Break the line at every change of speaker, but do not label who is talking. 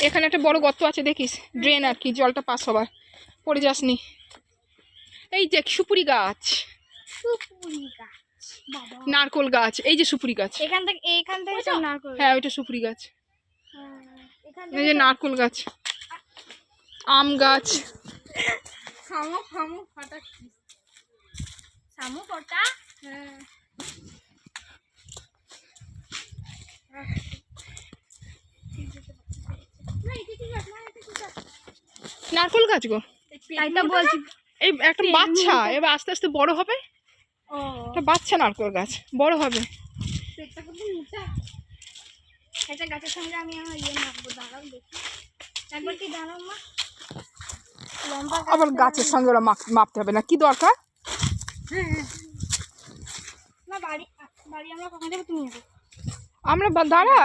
এখানে একটা বড় গর্ত আছে দেখিস, ড্রেন আর কি, জলটা পাস হবার, পড়ে যাসনি। এই যে সুপুরি গাছ, নারকোল গাছ, এই যে সুপুরি গাছ,
এখান থেকে সব নারকোল।
হ্যাঁ ওইটা সুপুরি গাছ, এই যে নারকোল গাছ, আম গাছ।
সামু ফটা।
হ্যাঁ নারকোল গাছ গো,
তাই তো বলছি।
এই একটা বাচ্চা, এবার আস্তে আস্তে বড় হবে।
ও
একটা বাচ্চা নারকোল গাছ বড় হবে।
পেটটা কত মোটা। একটা গাছের সঙ্গে আমি আমার মাখবো, দাঁড়াও দেখি একবার, কি দাঁড়াও মা। লম্বা
আবার গাছের সঙ্গে ওরা মাপতে হবে না, কি দরকার?
না বাড়ি আমরা কখন যাবো তুমি?
আমরা দাঁড়া